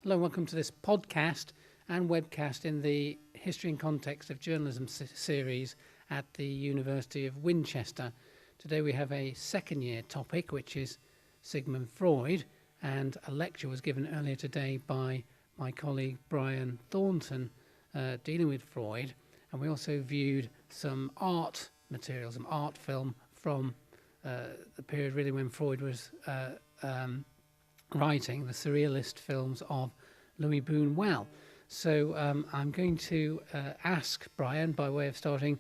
Hello, welcome to this podcast and webcast in the History and Context of Journalism series at the University of Winchester. Today we have a second year topic, which is Sigmund Freud, and a lecture was given earlier today by my colleague Brian Thornton dealing with Freud, and we also viewed some art material, some art film from the period really when Freud was writing the surrealist films of Louis Buñuel. So I'm going to ask Brian, by way of starting,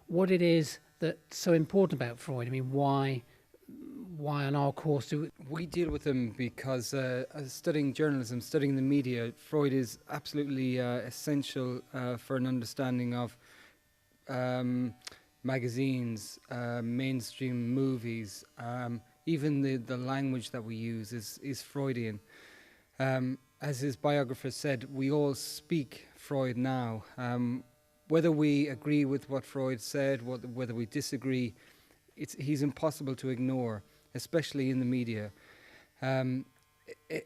what it is that's so important about Freud. I mean, why on our course do we deal with him? Because studying journalism, studying the media, Freud is absolutely essential for an understanding of magazines, mainstream movies. Even the language that we use is Freudian. As his biographer said, we all speak Freud now. Whether we agree with what Freud said, whether we disagree, he's impossible to ignore, especially in the media.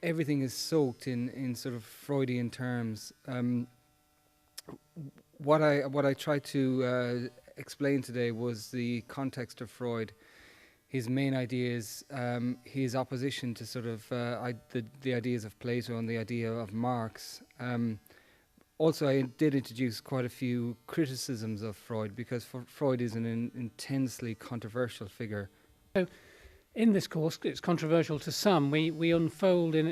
Everything is soaked in sort of Freudian terms. What I tried to explain today was the context of Freud, his main ideas, his opposition to sort of the ideas of Plato and the idea of Marx. Also, I did introduce quite a few criticisms of Freud, because Freud is an intensely controversial figure. So, in this course, it's controversial to some. We unfold in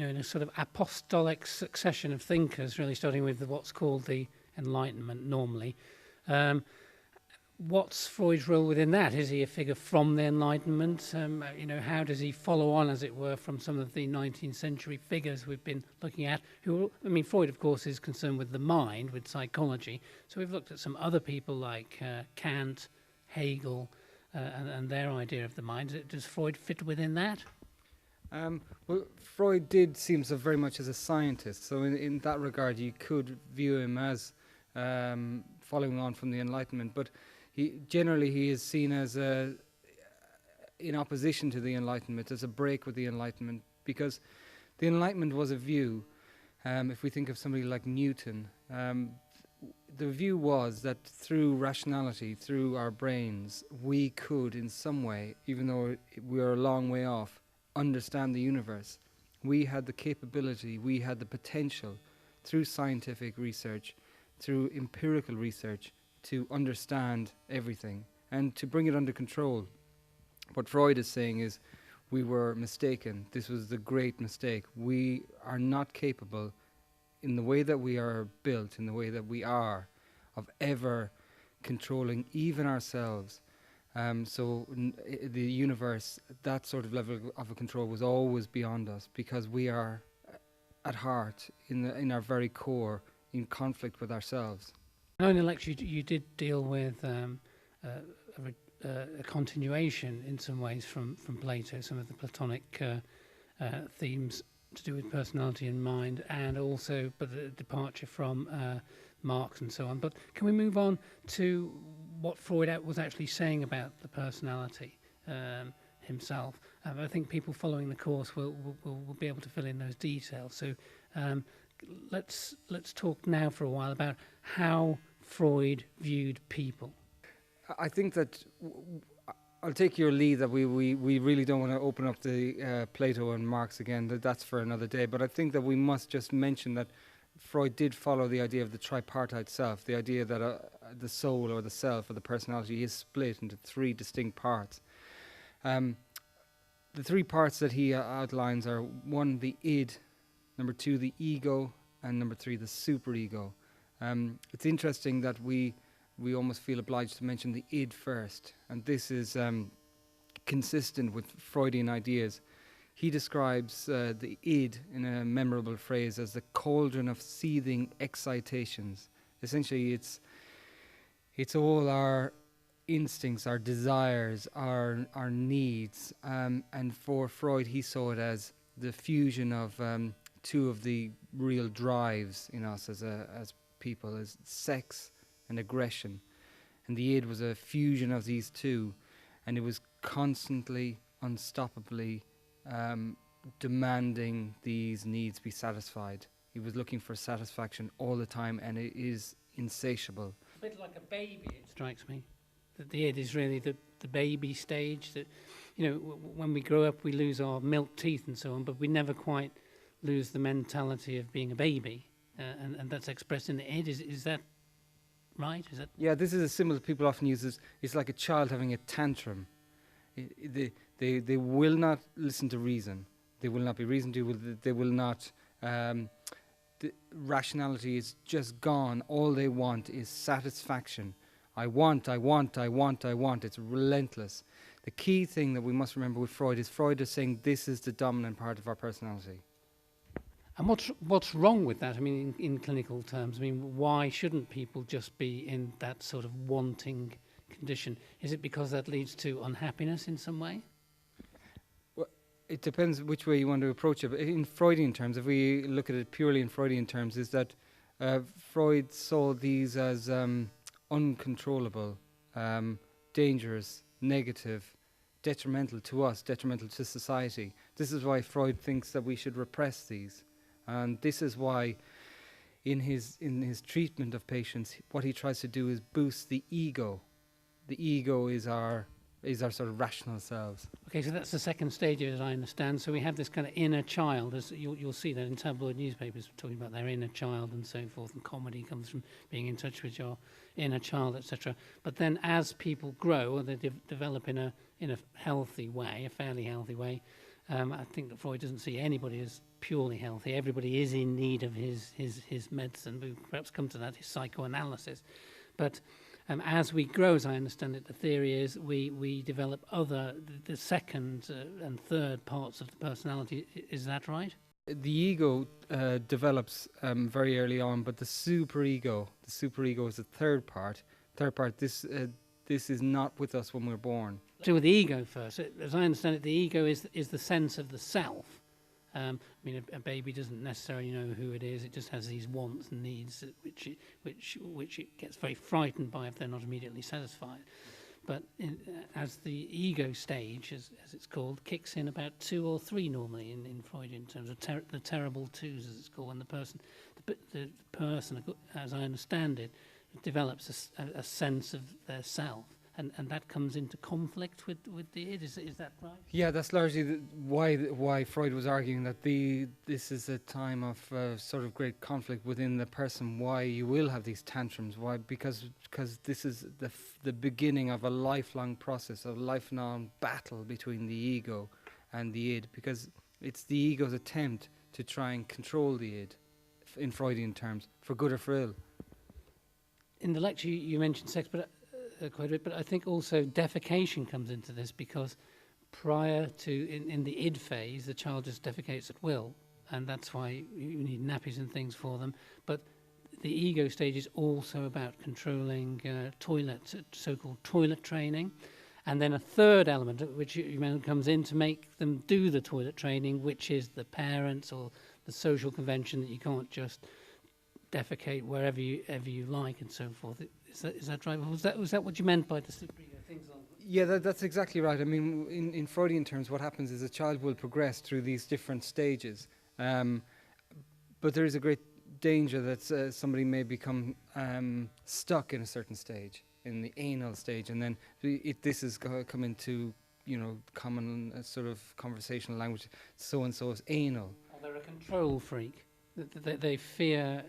a sort of apostolic succession of thinkers, really starting with what's called the Enlightenment normally. What's Freud's role within that? Is he a figure from the Enlightenment? How does he follow on, as it were, from some of the 19th century figures we've been looking at? Freud, of course, is concerned with the mind, with psychology. So we've looked at some other people like Kant, Hegel, and their idea of the mind. Does Freud fit within that? Well, Freud did seem so very much as a scientist. So in that regard, you could view him as following on from the Enlightenment. But he is seen as in opposition to the Enlightenment, as a break with the Enlightenment, because the Enlightenment was a view. If we think of somebody like Newton, the view was that through rationality, through our brains, we could in some way, even though we are a long way off, understand the universe. We had the capability, we had the potential, through scientific research, through empirical research, to understand everything and to bring it under control. What Freud is saying is, we were mistaken. This was the great mistake. We are not capable, in the way that we are built, in the way that we are, of ever controlling even ourselves. The universe, that sort of level of control was always beyond us, because we are at heart, in our very core, in conflict with ourselves. Now, in the lecture, you did deal with a continuation in some ways from Plato, some of the Platonic themes to do with personality and mind, and also but a departure from Marx and so on. But can we move on to what Freud was actually saying about the personality himself? I think people following the course will be able to fill in those details. So let's talk now for a while about how Freud viewed people. I think that I'll take your lead that we really don't want to open up the Plato and Marx again. That's for another day. But I think that we must just mention that Freud did follow the idea of the tripartite self, the idea that the soul or the self or the personality is split into three distinct parts. The three parts that he outlines are: one, the id; number two, the ego; and number three, the superego. It's interesting that we almost feel obliged to mention the id first, and this is consistent with Freudian ideas. He describes the id in a memorable phrase as the cauldron of seething excitations. Essentially, it's all our instincts, our desires, our needs, and for Freud, he saw it as the fusion of two of the real drives in us as people, as sex and aggression. And the id was a fusion of these two, and it was constantly, unstoppably demanding these needs be satisfied. He was looking for satisfaction all the time, and it is insatiable. It's a bit like a baby, it strikes me. That the id is really the baby stage. That, you know, when we grow up, we lose our milk teeth and so on, but we never quite lose the mentality of being a baby, and that's expressed in the id. Is that right? Is that? Yeah, this is a symbol that people often use. It's like a child having a tantrum. They will not listen to reason. They will not be reasoned to. They will not. The rationality is just gone. All they want is satisfaction. I want. It's relentless. The key thing that we must remember with Freud is saying this is the dominant part of our personality. And what's wrong with that? I mean, in clinical terms, I mean, why shouldn't people just be in that sort of wanting condition? Is it because that leads to unhappiness in some way? Well, it depends which way you want to approach it. But in Freudian terms, if we look at it purely in Freudian terms, is that Freud saw these as uncontrollable, dangerous, negative, detrimental to us, detrimental to society. This is why Freud thinks that we should repress these. And this is why in his treatment of patients, what he tries to do is boost the ego. The ego is our sort of rational selves. Okay, so that's the second stage, as I understand. So we have this kind of inner child, as you'll see that in tabloid newspapers talking about their inner child and so forth, and comedy comes from being in touch with your inner child, etc. But then as people grow, or they develop in a healthy way, a fairly healthy way, I think that Freud doesn't see anybody as purely healthy. Everybody is in need of his medicine. We'll perhaps come to that, his psychoanalysis. But as we grow, as I understand it, the theory is we develop the second and third parts of the personality. Is that right? The ego develops very early on, but the superego is the third part. This is not with us when we're born. Let's do with the ego first. As I understand it, the ego is the sense of the self. I mean, a baby doesn't necessarily know who it is. It just has these wants and needs, which it gets very frightened by if they're not immediately satisfied. But as the ego stage, as it's called, kicks in about 2 or 3 normally in Freudian terms, the terrible twos, as it's called, when the person, as I understand it, develops a sense of their self. And that comes into conflict with the id. Is that right? Yeah, that's largely why Freud was arguing that this is a time of sort of great conflict within the person. Why you will have these tantrums? Why? Because this is the beginning of a lifelong process, a lifelong battle between the ego and the id. Because it's the ego's attempt to try and control the id, in Freudian terms, for good or for ill. In the lecture, you mentioned sex, but quite a bit, but I think also defecation comes into this, because prior to, in the id phase, the child just defecates at will, and that's why you need nappies and things for them. But the ego stage is also about controlling toilet, so-called toilet training. And then a third element, which comes in to make them do the toilet training, which is the parents or the social convention that you can't just defecate wherever you like and so forth. Is that right? Was that what you meant by the superego things on? Yeah, that's exactly right. I mean, in Freudian terms, what happens is a child will progress through these different stages, but there is a great danger that somebody may become stuck in a certain stage, in the anal stage, and then this has come into common sort of conversational language. So and so is anal. Oh, they're a control freak. They fear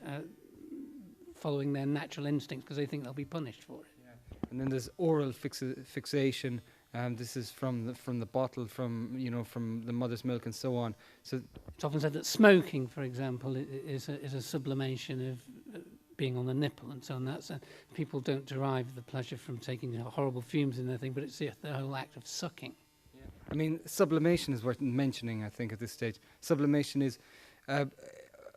following their natural instincts because they think they'll be punished for it. Yeah. And then there's oral fixation. This is from the bottle, from the mother's milk and so on. So it's often said that smoking, for example, is a sublimation of being on the nipple and so on. That's people don't derive the pleasure from taking horrible fumes in their thing, but it's the whole act of sucking. Yeah. I mean, sublimation is worth mentioning, I think, at this stage. Sublimation is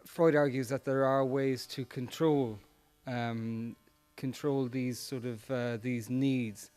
Freud argues that there are ways to control these sort of these needs